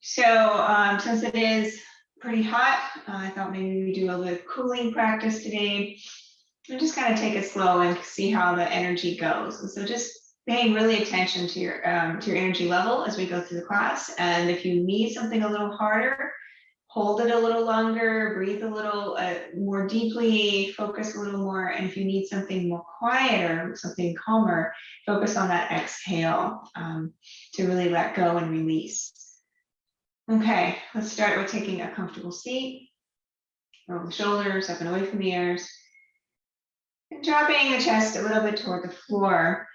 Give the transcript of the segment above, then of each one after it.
Since it is pretty hot, I thought maybe we do a little cooling practice today. And just kind of take it slow and see how the energy goes. And so just paying really attention to your energy level as we go through the class. And if you need something a little harder, hold it a little longer, breathe a little more deeply, focus a little more. And if you need something more quieter, something calmer, focus on that exhale to really let go and release. Okay, let's start with taking a comfortable seat. Roll the shoulders up and away from the ears. And dropping the chest a little bit toward the floor.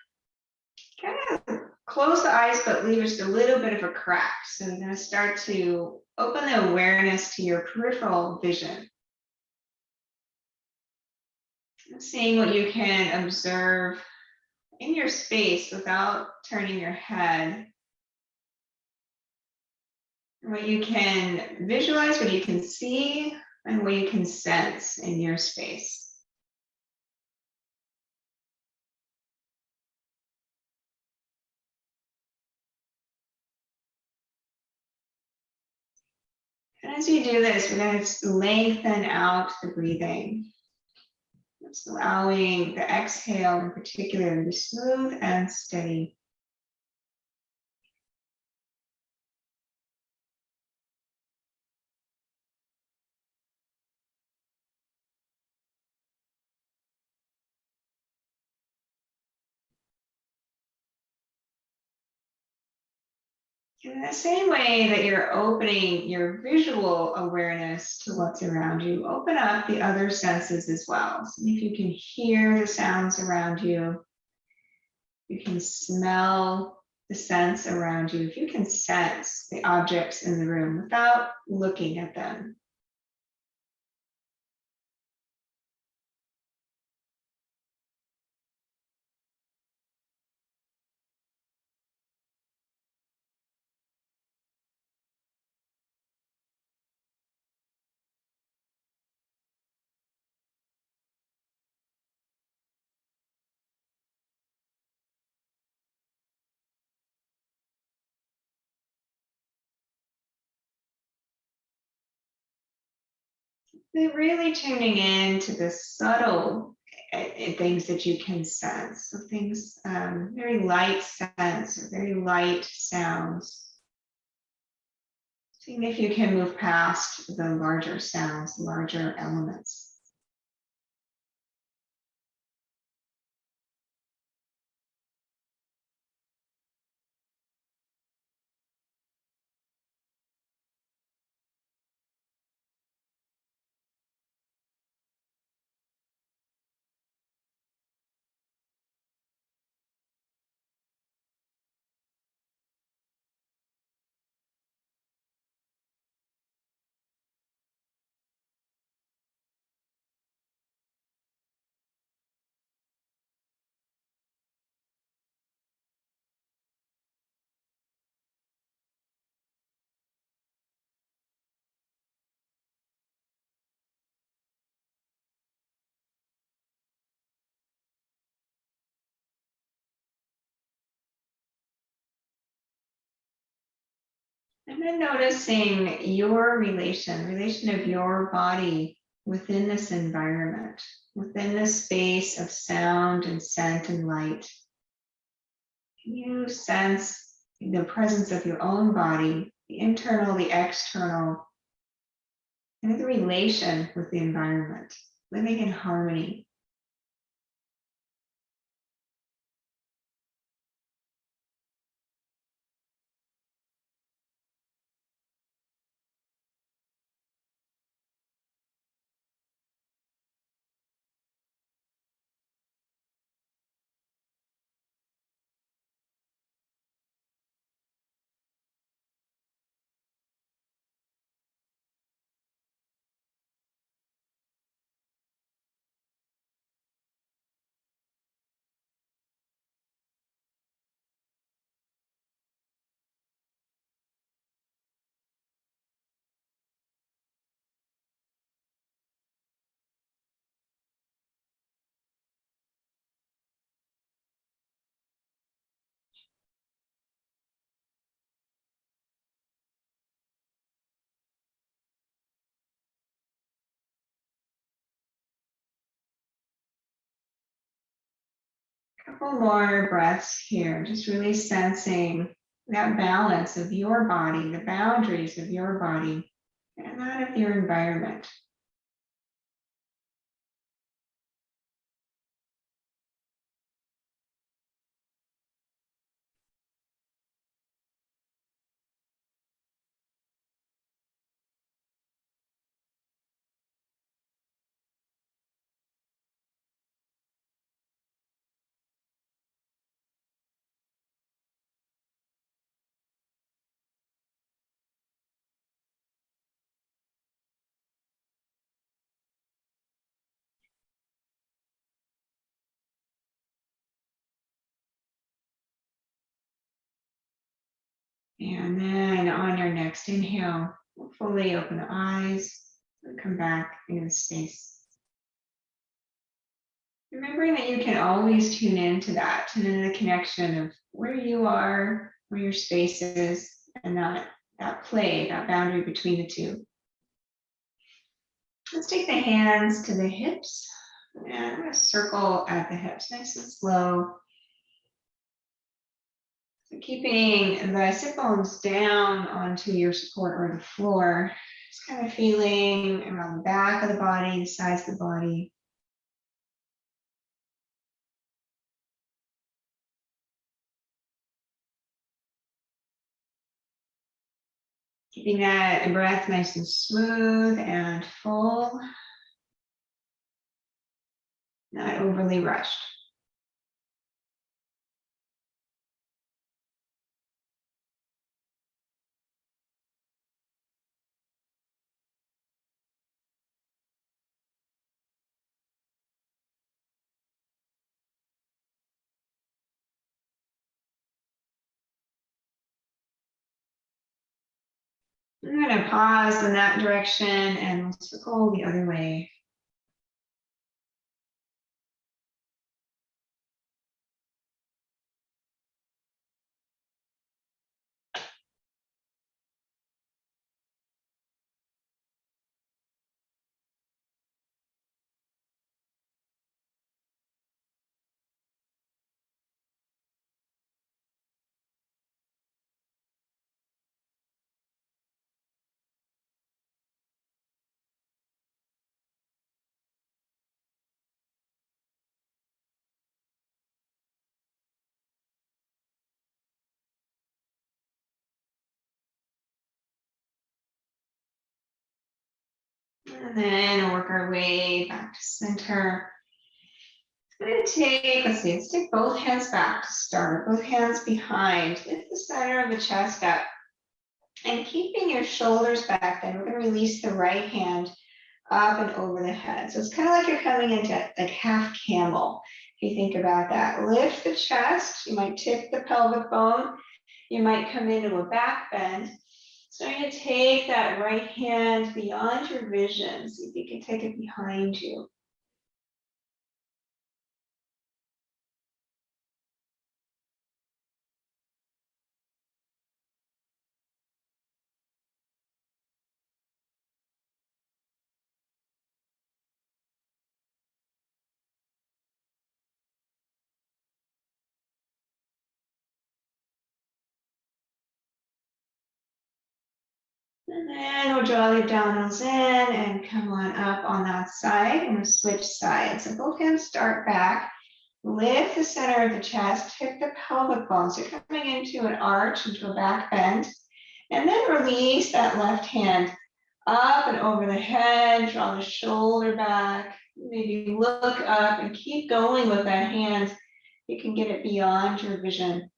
Kind of close the eyes, but leave just a little bit of a crack. So you're going to start to open the awareness to your peripheral vision. Seeing what you can observe in your space without turning your head. What you can visualize, what you can see, and what you can sense in your space. And as you do this, we're going to lengthen out the breathing. Just allowing the exhale in particular to be smooth and steady. In the same way that you're opening your visual awareness to what's around you, open up the other senses as well. So if you can hear the sounds around you, you can smell the scents around you, if you can sense the objects in the room without looking at them. They're really tuning in to the subtle things that you can sense. So things, very light scents, or very light sounds. Seeing if you can move past the larger sounds, larger elements. And then noticing your relation of your body within this environment, within this space of sound and scent and light. Can you sense the presence of your own body, the internal, the external, and the relation with the environment, living in harmony? couple more breaths here, just really sensing that balance of your body, the boundaries of your body, and that of your environment. And then on your next inhale, fully open the eyes and come back into space. Remembering that you can always tune into that, tune into the connection of where you are, where your space is, and that play, that boundary between the two. Let's take the hands to the hips, and I'm going to circle at the hips, nice and slow. So keeping the sit bones down onto your support or the floor, just kind of feeling around the back of the body, the sides of the body. Keeping that breath nice and smooth and full, not overly rushed. I'm going to pause in that direction and we'll circle the other way. And then we'll work our way back to center. I'm going to take, let's take both hands back to start, both hands behind, lift the center of the chest up. And keeping your shoulders back, then we're going to release the right hand up and over the head. So it's kind of like you're coming into like half camel. If you think about that, lift the chest, you might tip the pelvic bone, you might come into a back bend. So you're going to take that right hand beyond your vision. See if you can take it behind you. And then we'll draw the abdominals in and come on up on that side. And we'll switch sides. So both hands start back. Lift the center of the chest, tip the pelvic bones. So you're coming into an arch, into a back bend. And then release that left hand up and over the head. Draw the shoulder back. Maybe look up and keep going with that hand. You can get it beyond your vision.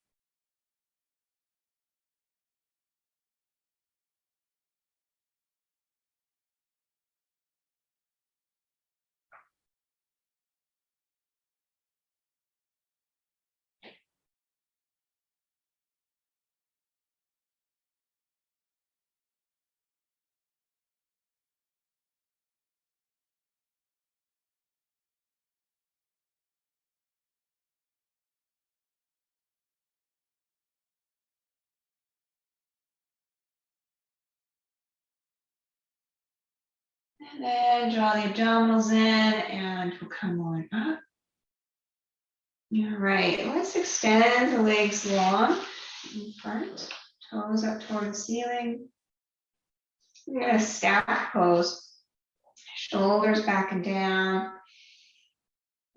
And then draw the abdominals in and we'll come on up. All right, let's extend the legs long in front, toes up toward the ceiling. We're gonna stack pose, shoulders back and down,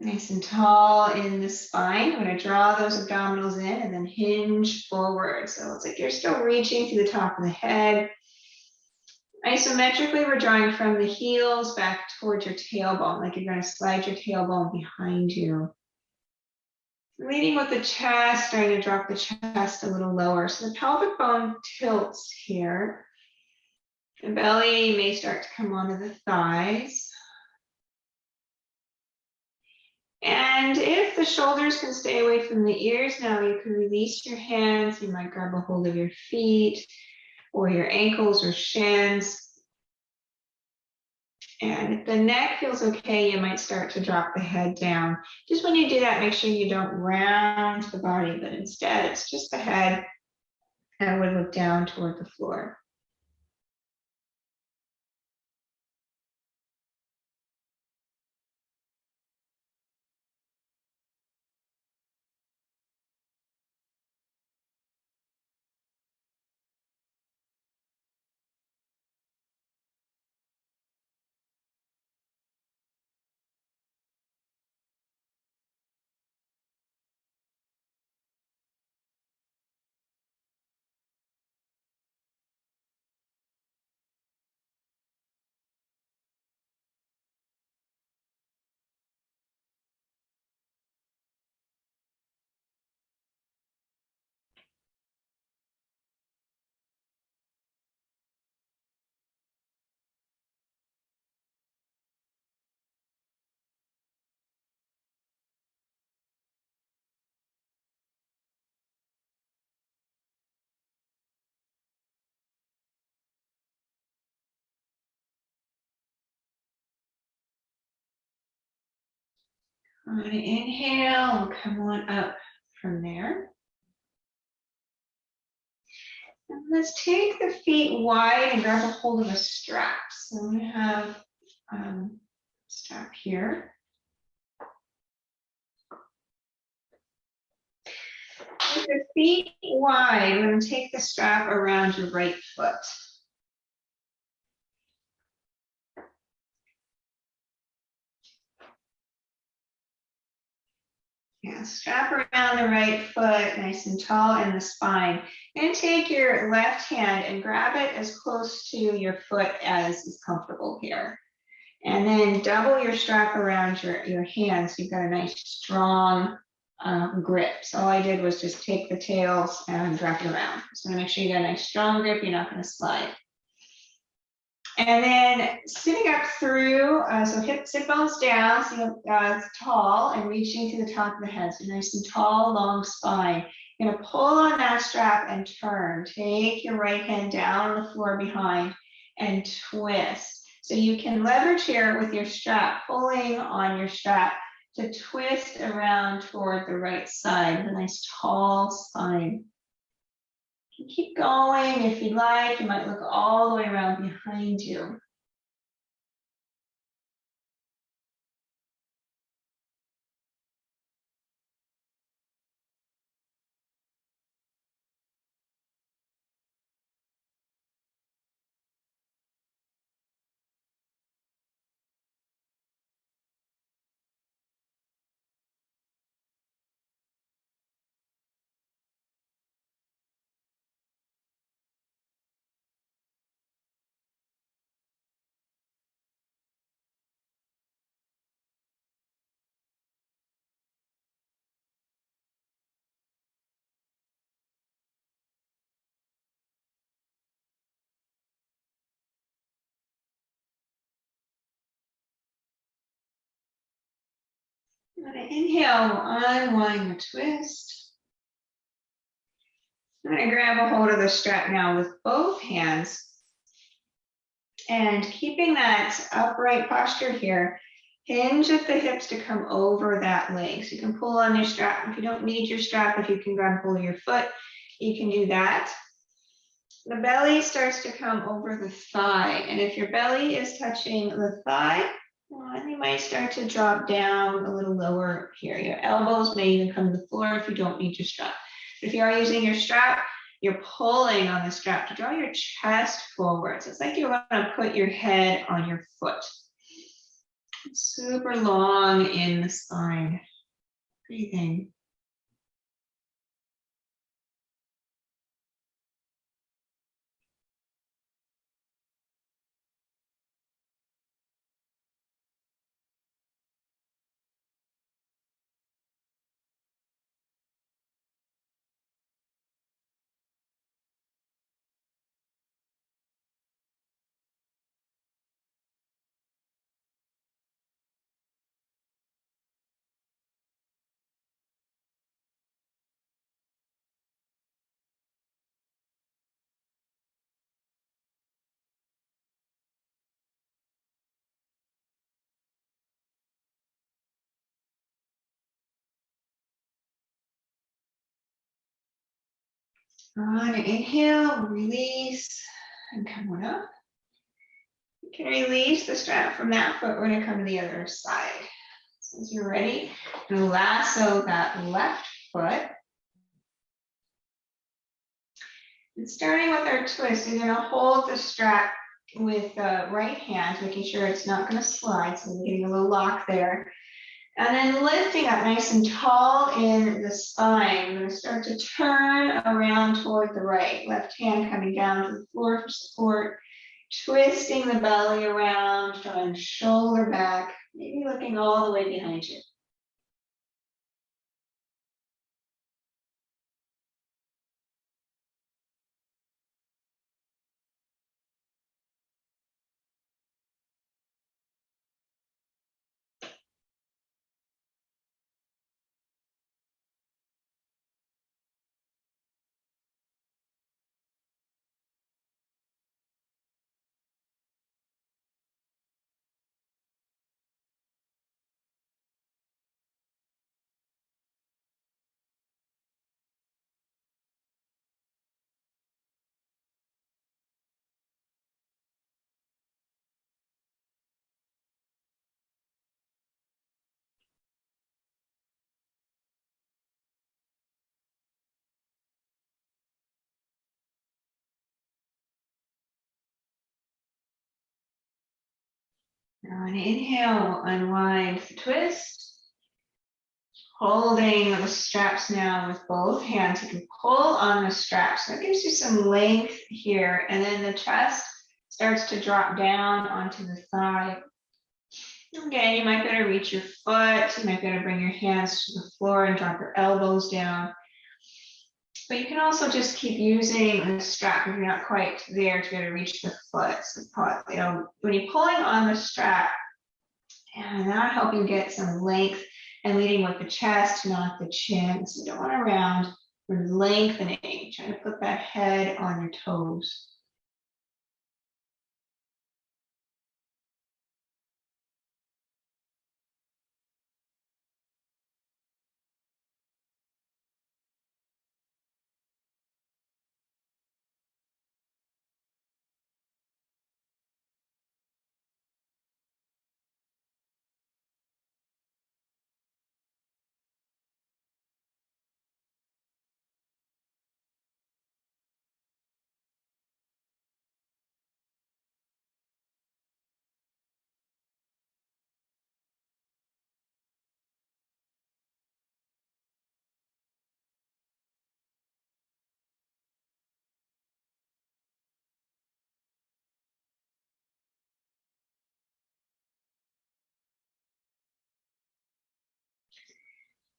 nice and tall in the spine. I'm gonna draw those abdominals in and then hinge forward. So it's like you're still reaching to the top of the head. Isometrically, we're drawing from the heels back towards your tailbone, like you're gonna slide your tailbone behind you. Leading with the chest, trying to drop the chest a little lower. So the pelvic bone tilts here. The belly may start to come onto the thighs. And if the shoulders can stay away from the ears, now you can release your hands. You might grab a hold of your feet or your ankles or shins. And if the neck feels okay, you might start to drop the head down. Just when you do that, make sure you don't round the body, but instead it's just the head and would look down toward the floor. On an inhale, we'll come on up from there. And let's take the feet wide and grab a hold of a strap. So I'm going to have a strap here. With the feet wide, I'm going to take the strap around your right foot. Yeah, strap around the right foot, nice and tall in the spine. And take your left hand and grab it as close to your foot as is comfortable here. And then double your strap around your hands. You've got a nice strong grip. So all I did was just take the tails and wrap it around. So make sure you got a nice strong grip, you're not going to slide. And then sitting up through, so sit bones down, so it's tall and reaching to the top of the head. So nice and tall, long spine. You're going to pull on that strap and turn. Take your right hand down on the floor behind and twist. So you can leverage here with your strap, pulling on your strap to twist around toward the right side with a nice tall spine. You can keep going if you'd like. You might look all the way around behind you. I'm going to inhale, unwind the twist. I'm going to grab a hold of the strap now with both hands. And keeping that upright posture here, hinge at the hips to come over that leg. So you can pull on your strap. If you don't need your strap, if you can grab hold of your foot, you can do that. The belly starts to come over the thigh. And if your belly is touching the thigh, And you might start to drop down a little lower here. Your elbows may even come to the floor if you don't need your strap. If you are using your strap, you're pulling on the strap to draw your chest forward. So it's like you want to put your head on your foot. Super long in the spine. Breathing. On inhale, release, and come on up. You can release the strap from that foot. We're going to come to the other side. So as you're ready, and lasso that left foot. And starting with our twist, you're going to hold the strap with the right hand, making sure it's not going to slide. So we're getting a little lock there. And then lifting up nice and tall in the spine. We're going to start to turn around toward the right. Left hand coming down to the floor for support. Twisting the belly around, drawing shoulder back, maybe looking all the way behind you. Now on inhale, unwind the twist. Holding the straps now with both hands. You can pull on the straps. That gives you some length here. And then the chest starts to drop down onto the thigh. Again, you might better reach your foot. You might better bring your hands to the floor and drop your elbows down. But you can also just keep using the strap if you're not quite there to be able to reach the foot. So, you know, when you're pulling on the strap, and that'll help you get some length and leading with the chest, not the chin. So you don't want to round. We're lengthening, trying to put that head on your toes.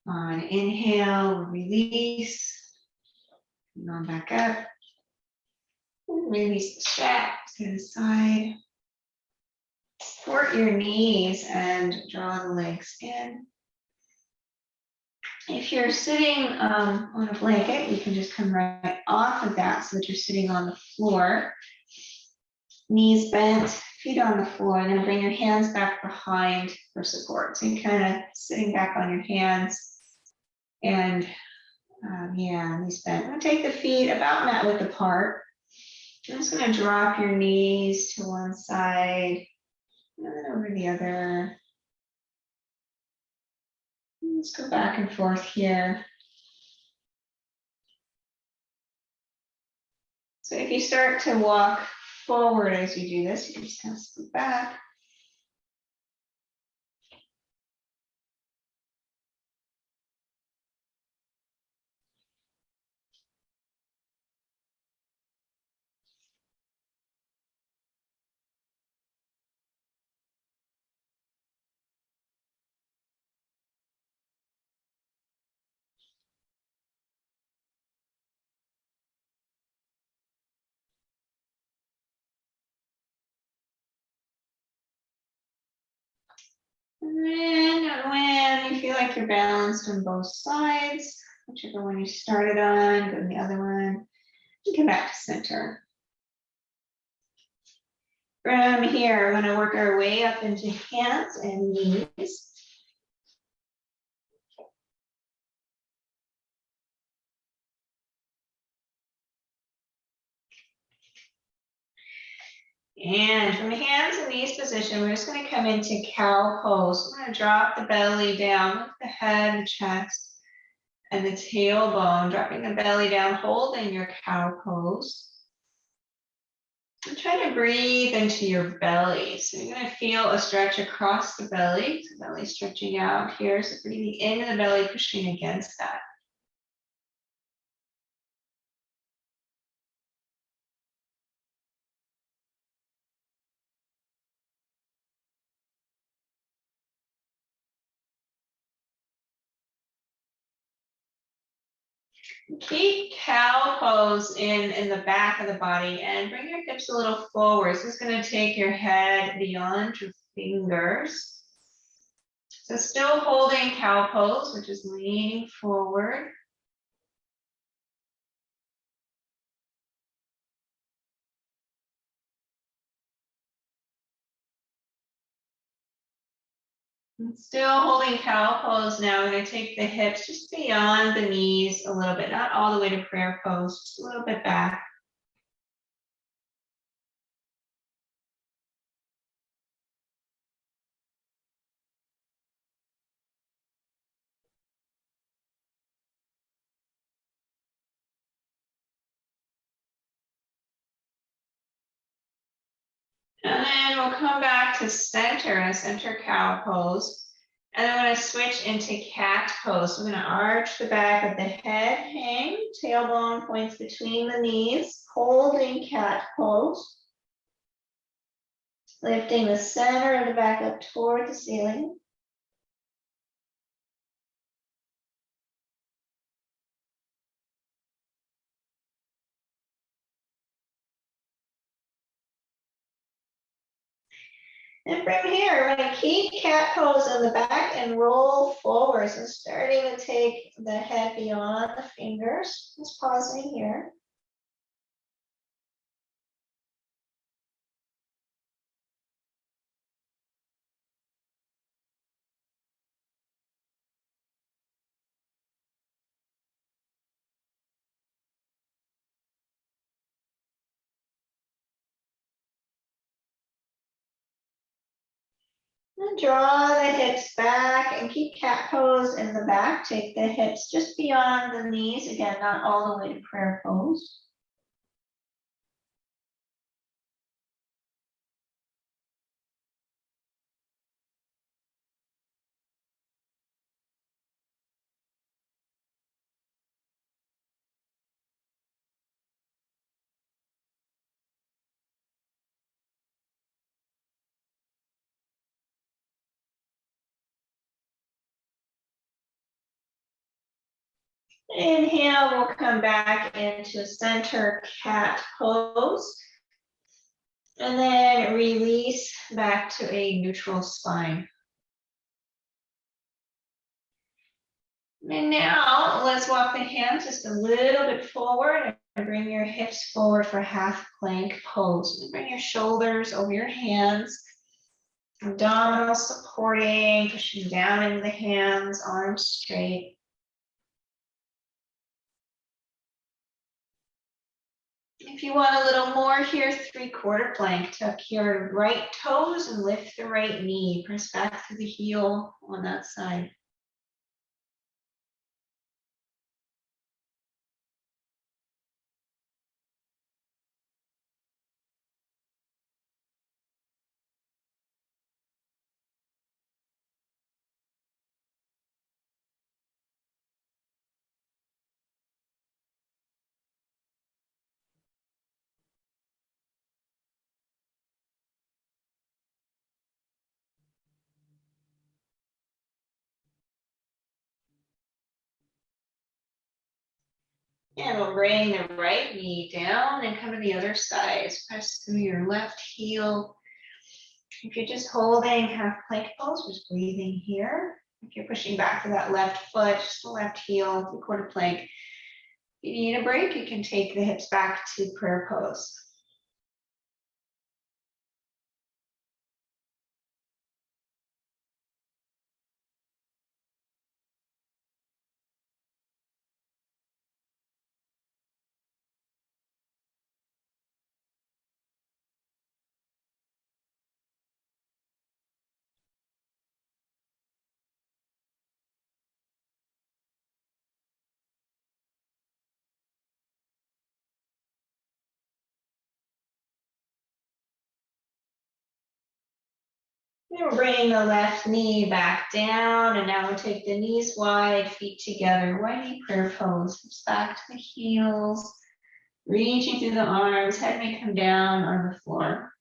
On inhale, release. Come on back up. Release the straps to the side. Support your knees and draw the legs in. If you're sitting on a blanket, you can just come right off of that so that you're sitting on the floor. Knees bent, feet on the floor, and then bring your hands back behind for support. So you're kind of sitting back on your hands and yeah, knees bent. I'm going to take the feet about mat width apart. I'm just going to drop your knees to one side And then over the other. Let's go back and forth here. So if you start to walk forward as you do this, you can just kind of scoot back. And then when you feel like you're balanced on both sides, whichever one you started on, go to the other one, and come back to center. From here, we're going to work our way up into hands and knees. And from the hands and knees position, we're just going to come into cow pose. We're going to drop the belly down with the head, the chest, and the tailbone, dropping the belly down, holding your cow pose. And try to breathe into your belly. So you're going to feel a stretch across the belly. So belly stretching out here. So breathing into the belly, pushing against that. Keep cow pose in the back of the body and bring your hips a little forward. This is going to take your head beyond your fingers. So still holding cow pose, which is leaning forward. And still holding cow pose now. We're going to take the hips just beyond the knees a little bit, not all the way to prayer pose, just a little bit back. And then we'll come back to center, a center cow pose. And then we're going to switch into cat pose. We're going to arch the back of the head, hang, tailbone points between the knees, holding cat pose. Lifting the center of the back up toward the ceiling. And from here, we're going to keep cat pose in the back and roll forward. So starting to take the head beyond the fingers. Just pausing here. And draw the hips back and keep cat pose in the back. Take the hips just beyond the knees. Again, not all the way to prayer pose. Inhale, we'll come back into center cat pose. And then release back to a neutral spine. And now let's walk the hands just a little bit forward and bring your hips forward for half plank pose. And bring your shoulders over your hands. Abdominals supporting, pushing down into the hands, arms straight. If you want a little more here, 3/4 plank. Tuck your right toes and lift the right knee. Press back to the heel on that side. And we'll bring the right knee down and come to the other side. Press through your left heel. If you're just holding half plank pose, just breathing here. If you're pushing back to that left foot, just the left heel, 3/4 plank. If you need a break, you can take the hips back to prayer pose. And we're bringing the left knee back down, and now we'll take the knees wide, feet together, wide knee prayer pose. Hips back to the heels, reaching through the arms, head may come down on the floor.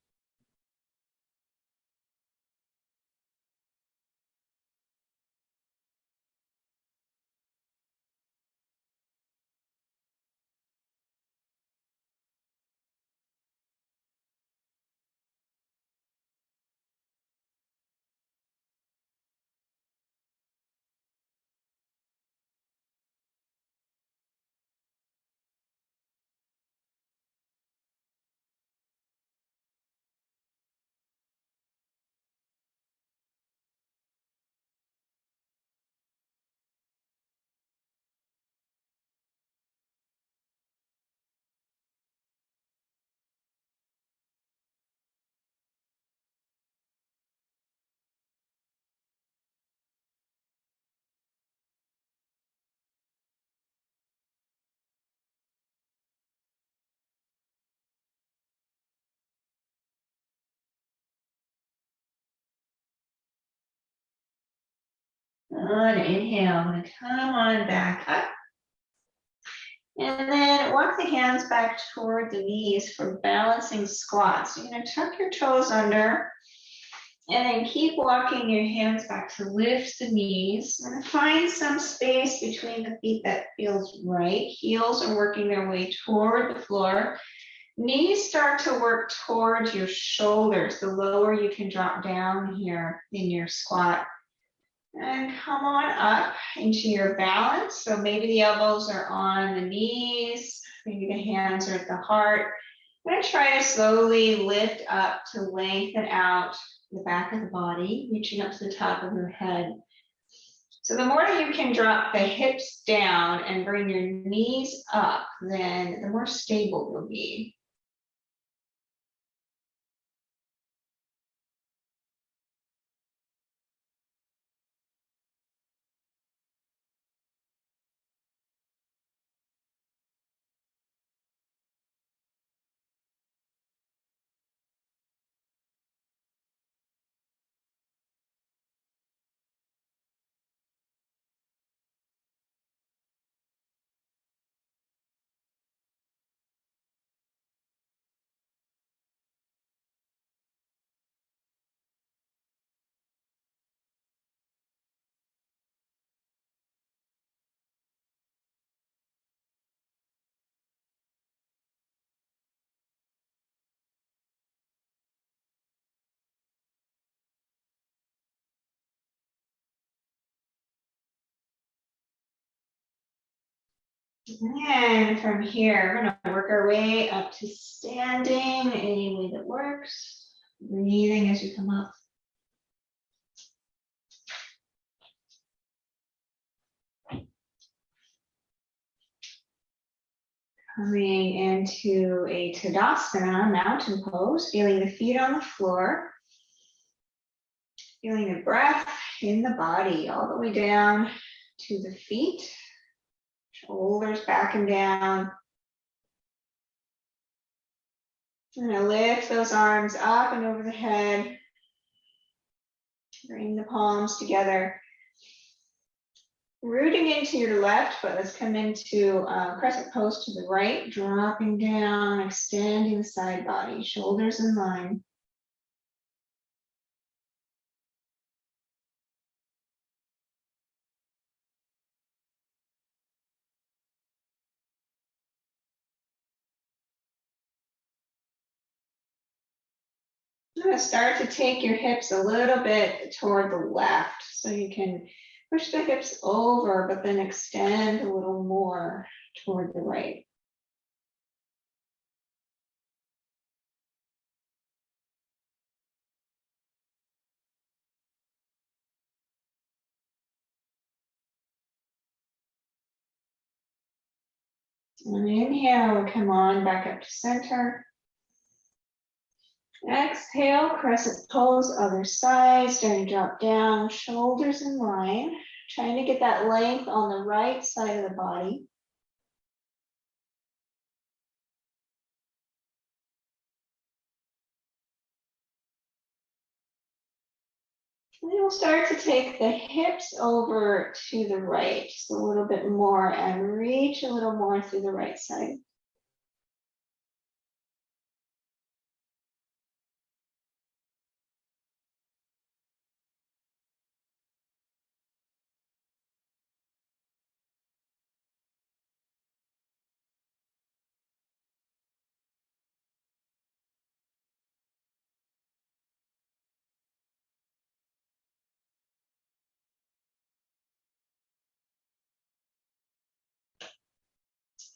On inhale, I'm gonna come on back up. And then walk the hands back toward the knees for balancing squats. You're gonna tuck your toes under and then keep walking your hands back to lift the knees. I'm gonna find some space between the feet that feels right. Heels are working their way toward the floor. Knees start to work towards your shoulders. The lower you can drop down here in your squat. And come on up into your balance. So maybe the elbows are on the knees, maybe the hands are at the heart. I'm going to try to slowly lift up to lengthen out the back of the body, reaching up to the top of your head. So the more you can drop the hips down and bring your knees up, then the more stable you'll be. And from here, we're going to work our way up to standing any way that works. Breathing as you come up. Coming into a Tadasana, mountain pose, feeling the feet on the floor, feeling the breath in the body all the way down to the feet, shoulders back and down. I'm going to lift those arms up and over the head, bring the palms together. Rooting into your left foot, let's come into crescent pose to the right, dropping down, extending the side body, shoulders in line. I'm going to start to take your hips a little bit toward the left, so you can push the hips over, but then extend a little more toward the right. And inhale, come on back up to center. Exhale, crescent pose, other side, starting to drop down, shoulders in line. Trying to get that length on the right side of the body. And then we'll start to take the hips over to the right, just a little bit more, and reach a little more through the right side.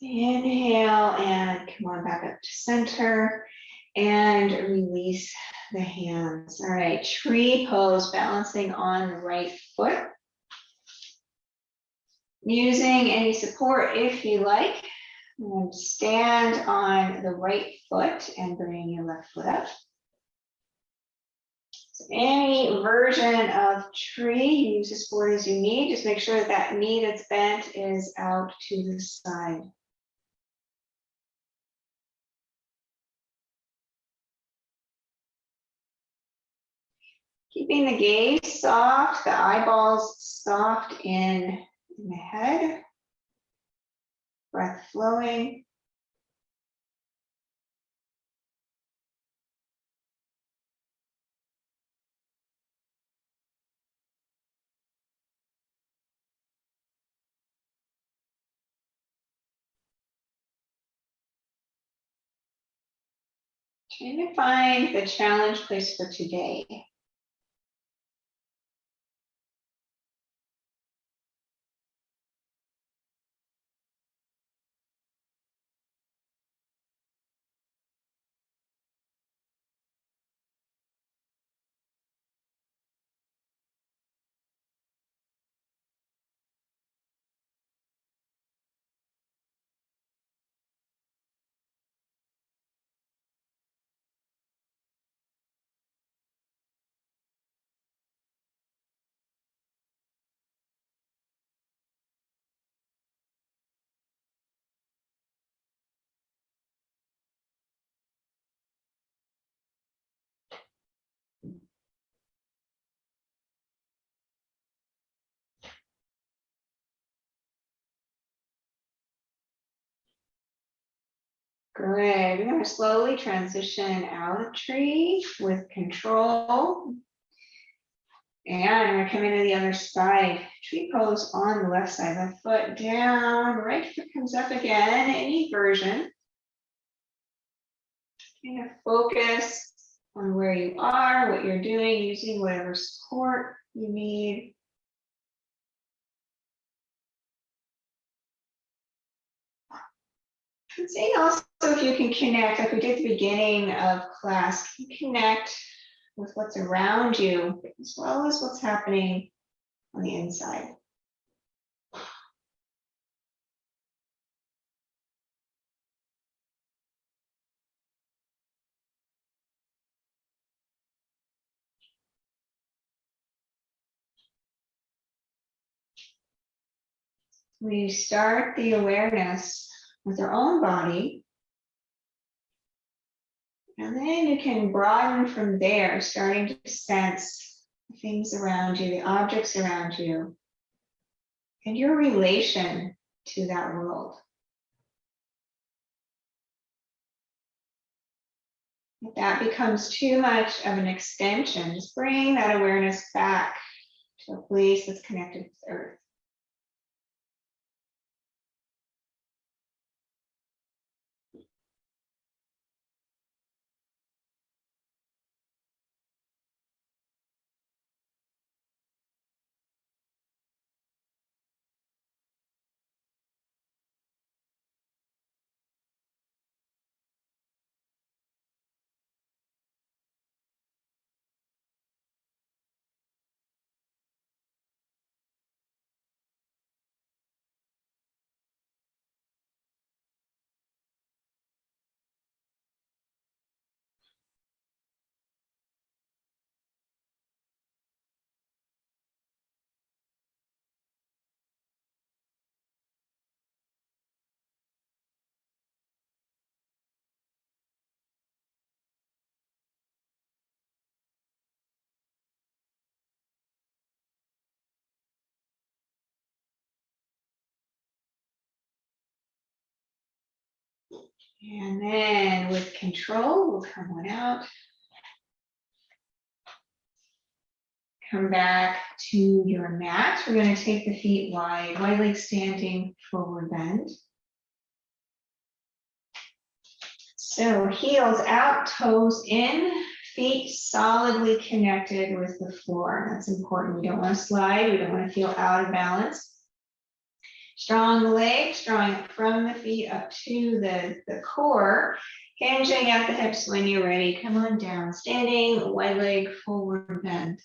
Inhale and come on back up to center and release the hands. All right, tree pose, balancing on the right foot. Using any support if you like. And stand on the right foot and bring your left foot up. So any version of tree, use the support as you need. Just make sure that that knee that's bent is out to the side. Keeping the gaze soft, the eyeballs soft in the head. Breath flowing. Trying to find the challenge place for today. Good. We're going to slowly transition out of tree with control. And we're coming to the other side. Tree pose on the left side. Left foot down, right foot comes up again. Any version. Kind of focus on where you are, what you're doing, using whatever support you need. And seeing also if you can connect, like we did at the beginning of class, you connect with what's around you as well as what's happening on the inside. We start the awareness with our own body, and then you can broaden from there, starting to sense the things around you, the objects around you, and your relation to that world. If that becomes too much of an extension, just bring that awareness back to a place that's connected with Earth. And then with control, we'll come on out. Come back to your mat. We're going to take the feet wide leg standing, forward bend. So heels out, toes in, feet solidly connected with the floor. That's important. We don't want to slide. We don't want to feel out of balance. Strong legs, drawing from the feet up to the core, hinging at the hips when you're ready. Come on down, standing, wide leg, forward bend.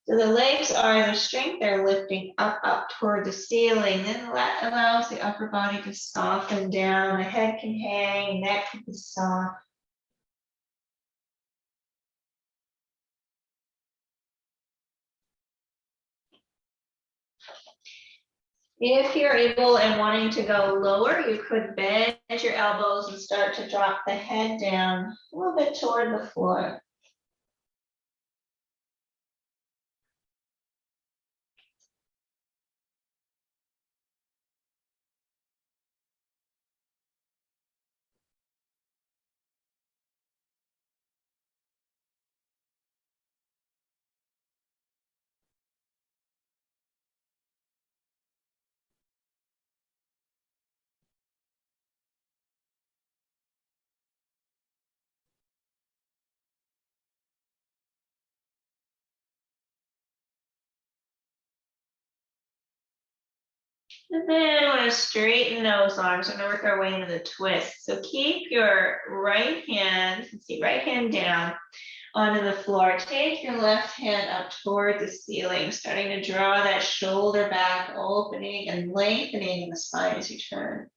So the legs are the strength, they're lifting up toward the ceiling. Then that allows the upper body to soften down. The head can hang, neck can be soft. If you're able and wanting to go lower, you could bend your elbows and start to drop the head down a little bit toward the floor. And then we're going to straighten those arms. We're going to work our way into the twist. So keep your right hand, right hand down onto the floor. Take your left hand up toward the ceiling, starting to draw that shoulder back, opening and lengthening in the spine as you turn.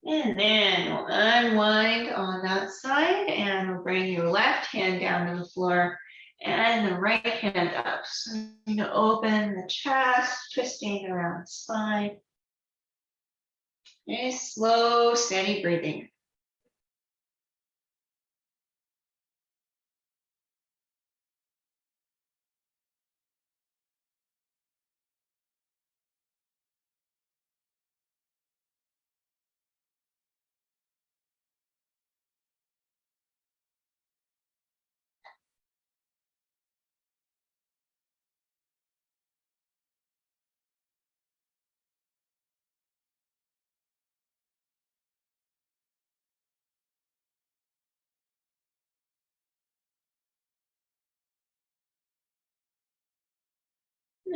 And then we'll unwind on that side and we'll bring your left hand down to the floor and the right hand up. So you're going to open the chest, twisting around the spine. Very slow, steady breathing.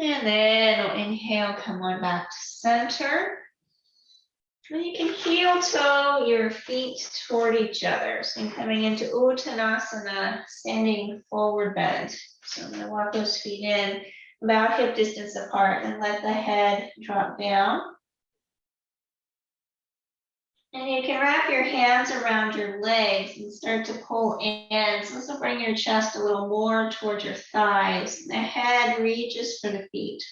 And then we'll inhale, come on back to center. And you can heel toe your feet toward each other. So I'm coming into Uttanasana, standing forward bend. So I'm going to walk those feet in about hip distance apart and let the head drop down. And you can wrap your hands around your legs and start to pull in. So this will bring your chest a little more towards your thighs. The head reaches for the feet.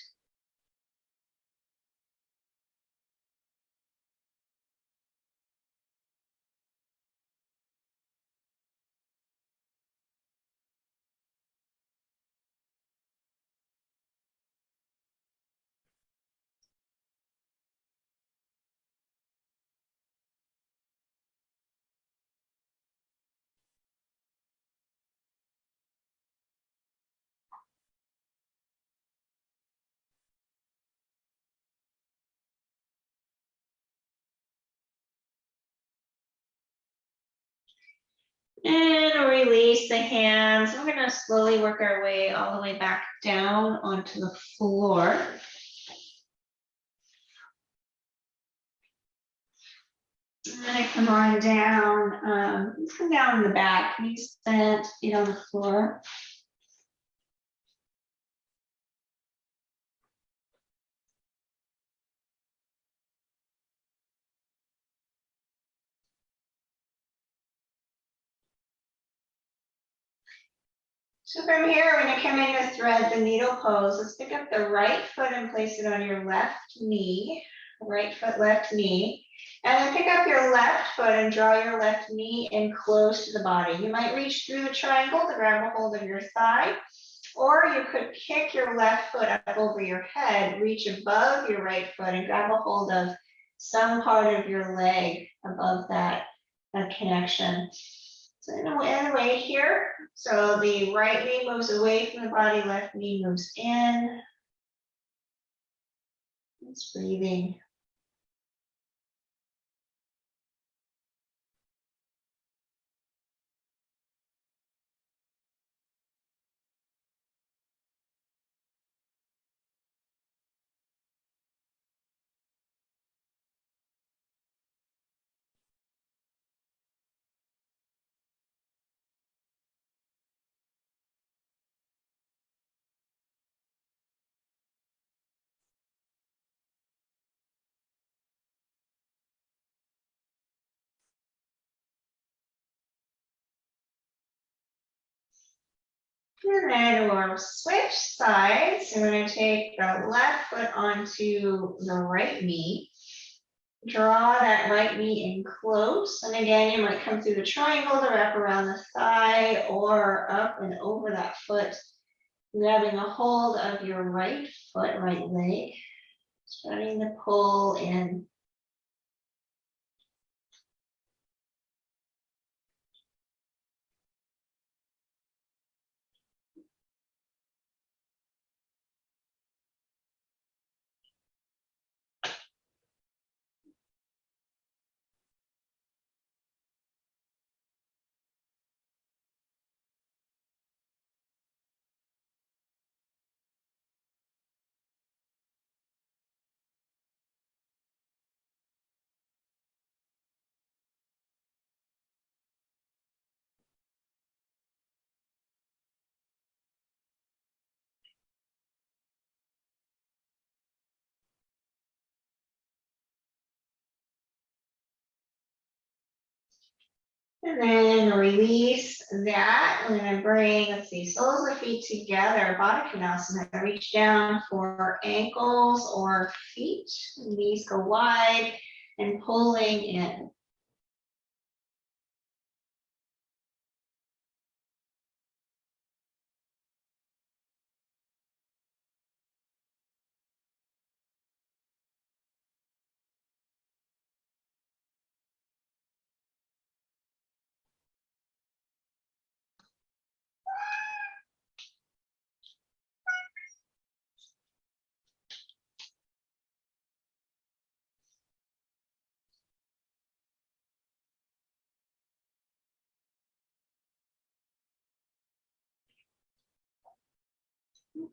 And release the hands. We're going to slowly work our way all the way back down onto the floor. I'm going to come on down. Let's come down in the back. Knees bent, feet on the floor. So from here, we're going to come in to thread the needle pose. Let's pick up the right foot and place it on your left knee. Right foot, left knee. And then pick up your left foot and draw your left knee in close to the body. You might reach through the triangle to grab a hold of your thigh, or you could kick your left foot up over your head, reach above your right foot and grab a hold of some part of your leg above that connection. So in a way here, so the right knee moves away from the body, left knee moves in. It's breathing. And then we'll switch sides. So we're going to take the left foot onto the right knee. Draw that right knee in close. And again, you might come through the triangle to wrap around the thigh or up and over that foot, grabbing a hold of your right foot, right leg, starting to pull in. And then release that. We're going to bring, let's see, soles of the feet together, Baddha Konasana. Reach down for ankles or feet. Knees go wide and pulling in.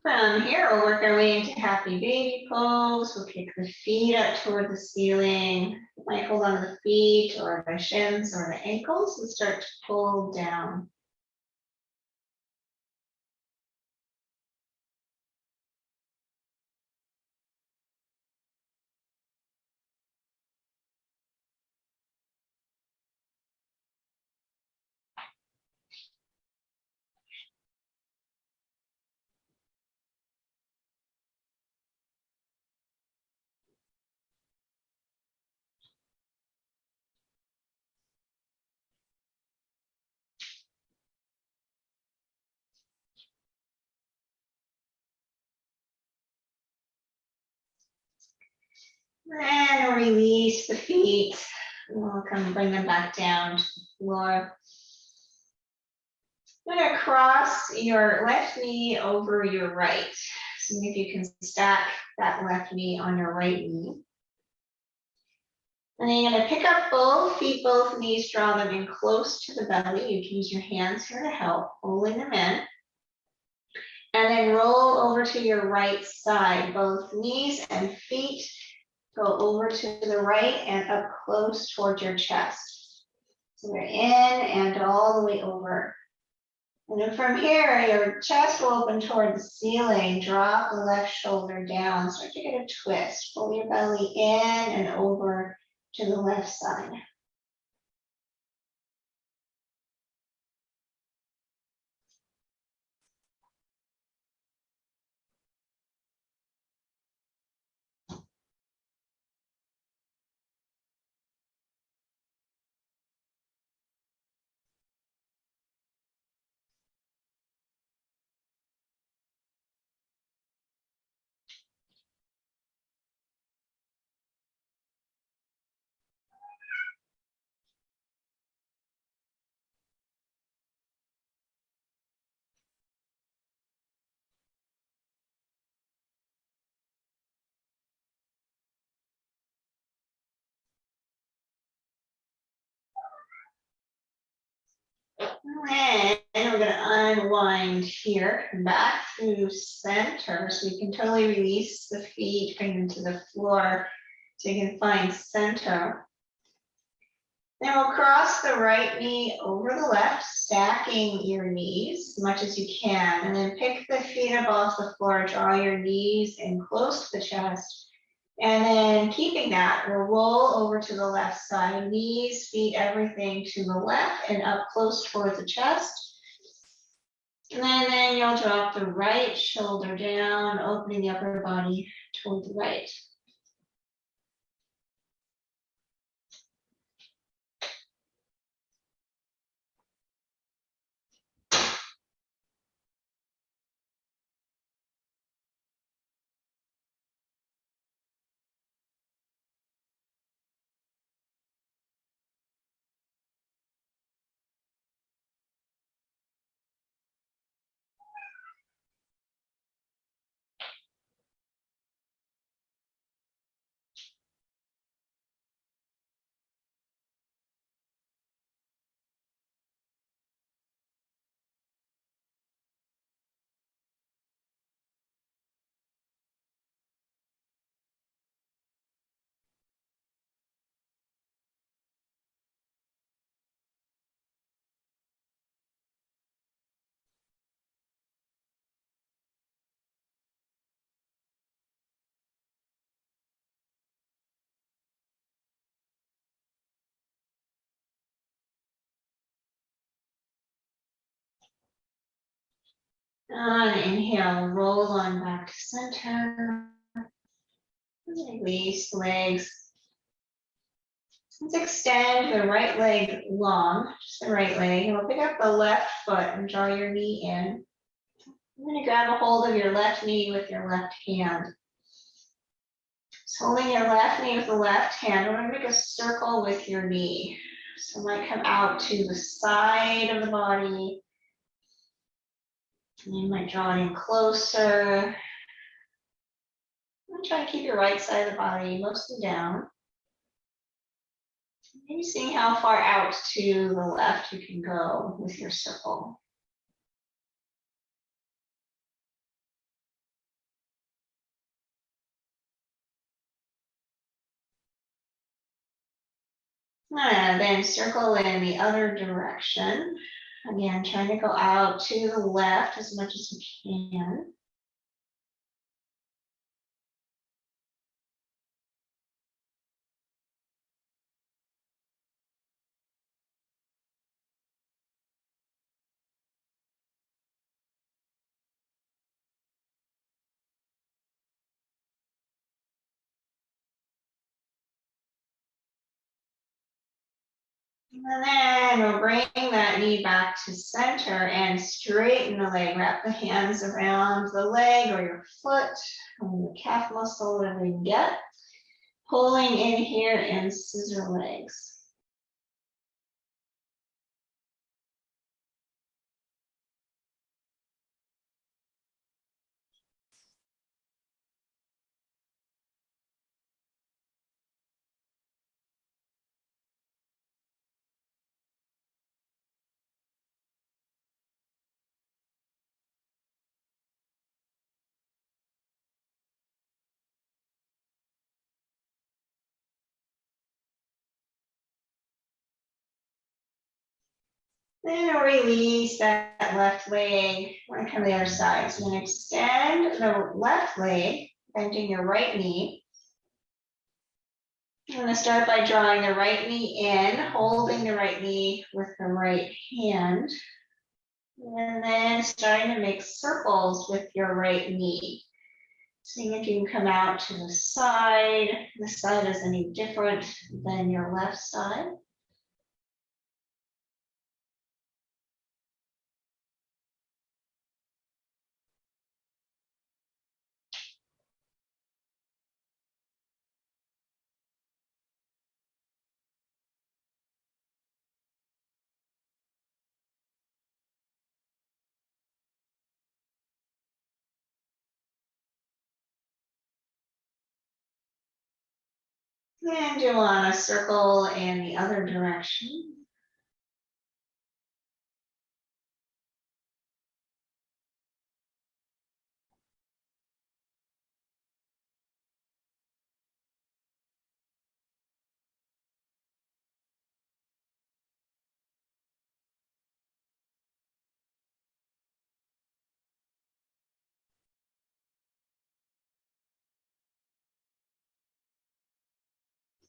From here, we'll work our way into happy baby pose. We'll kick the feet up toward the ceiling. You might hold on to the feet or the shins or the ankles and start to pull down. And release the feet. We'll come bring them back down to the floor. You're gonna cross your left knee over your right. So if you can stack that left knee on your right knee. And then you're gonna pick up both feet, both knees, draw them in close to the belly. You can use your hands here to help, pulling them in. And then roll over to your right side. Both knees and feet go over to the right and up close towards your chest. So we're in and all the way over. And then from here, your chest will open toward the ceiling. Drop the left shoulder down. Start to get a twist. Pull your belly in and over to the left side. And we're going to unwind here, back through center. So you can totally release the feet, bring them to the floor so you can find center. Then we'll cross the right knee over the left, stacking your knees as much as you can. And then pick the feet up off the floor, draw your knees in close to the chest. And then keeping that, we'll roll over to the left side, knees, feet, everything to the left and up close towards the chest. And then you'll drop the right shoulder down, opening the upper body toward the right. Inhale, roll on back to center. Release the legs. Let's extend the right leg long, just the right leg. And we'll pick up the left foot and draw your knee in. I'm going to grab a hold of your left knee with your left hand. So holding your left knee with the left hand, we're going to make a circle with your knee. So it might come out to the side of the body. And you might draw it in closer. And try to keep your right side of the body mostly down. Maybe seeing how far out to the left you can go with your circle. And then circle in the other direction. Again, trying to go out to the left as much as you can. And then we'll bring that knee back to center and straighten the leg. Wrap the hands around the leg or your foot or your calf muscle, whatever you get. Pulling in here and scissor legs. Then release that left leg. We're going to come to the other side. So you're going to extend the left leg, bending your right knee. I'm going to start by drawing the right knee in, holding the right knee with the right hand. And then starting to make circles with your right knee. Seeing if you can come out to the side. This side is any different than your left side. And you want to circle in the other direction.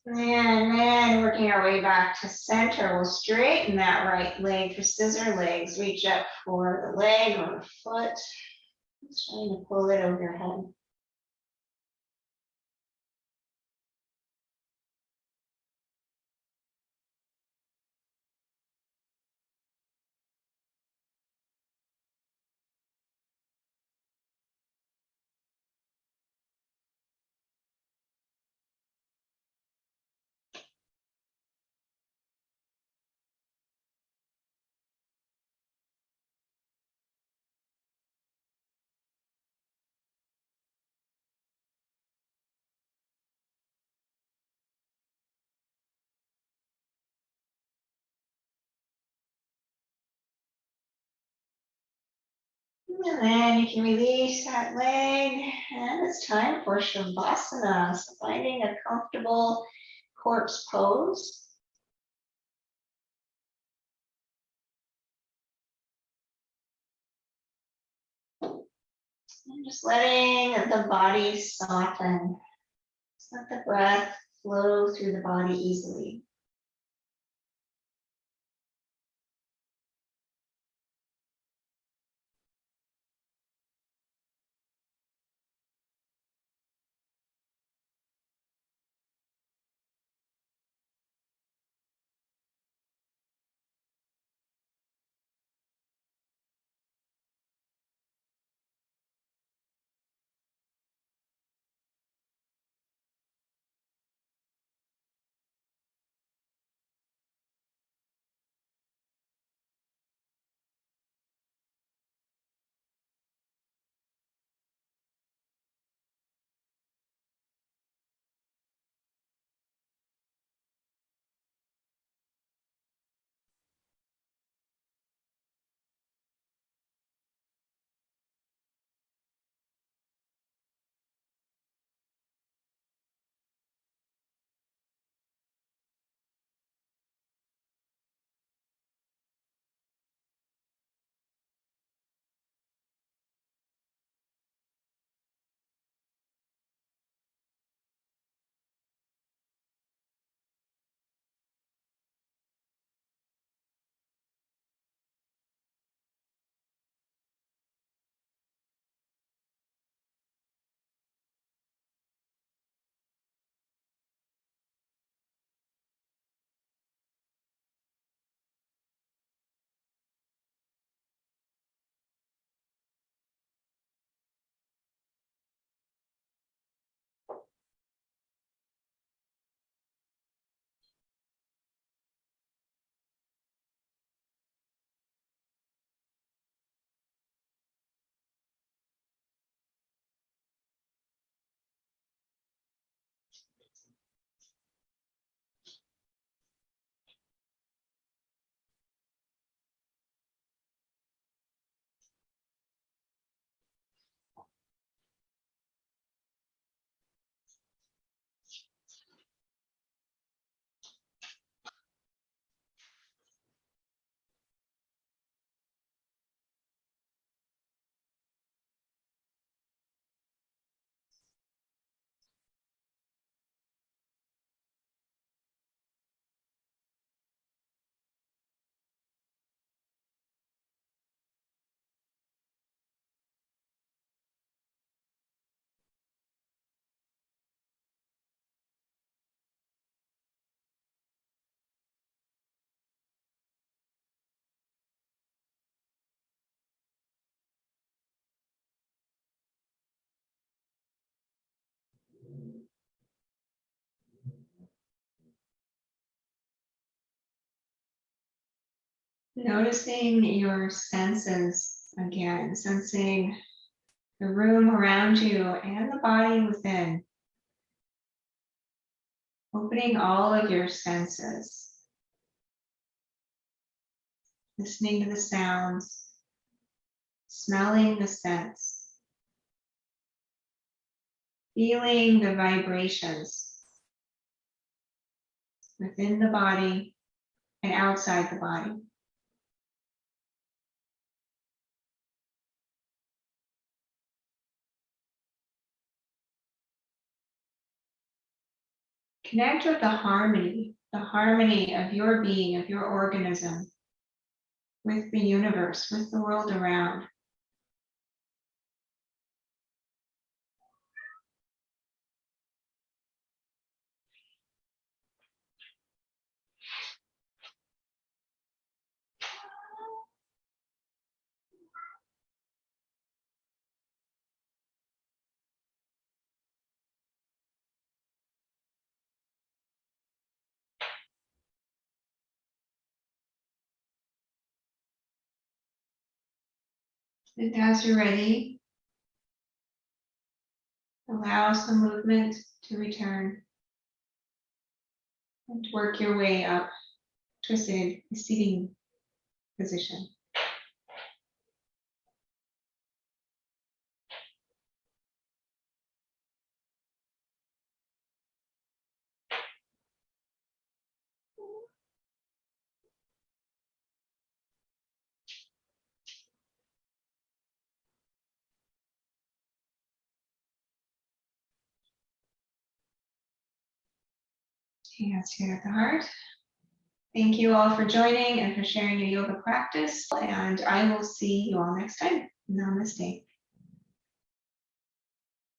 And then working our way back to center, we'll straighten that right leg for scissor legs. Reach up for the leg or the foot. Just trying to pull it over your head. And then you can release that leg, and it's time for Shavasana. So finding a comfortable corpse pose. And just letting the body soften. Just let the breath flow through the body easily. Noticing your senses again, sensing the room around you and the body within. Opening all of your senses. Listening to the sounds, smelling the scents, feeling the vibrations within the body and outside the body. Connect with the harmony of your being, of your organism, with the universe, with the world around. And as you're ready, allow some movement to return and work your way up to a seating position. Hands here at the heart. Thank you all for joining and for sharing your yoga practice. And I will see you all next time. Namaste.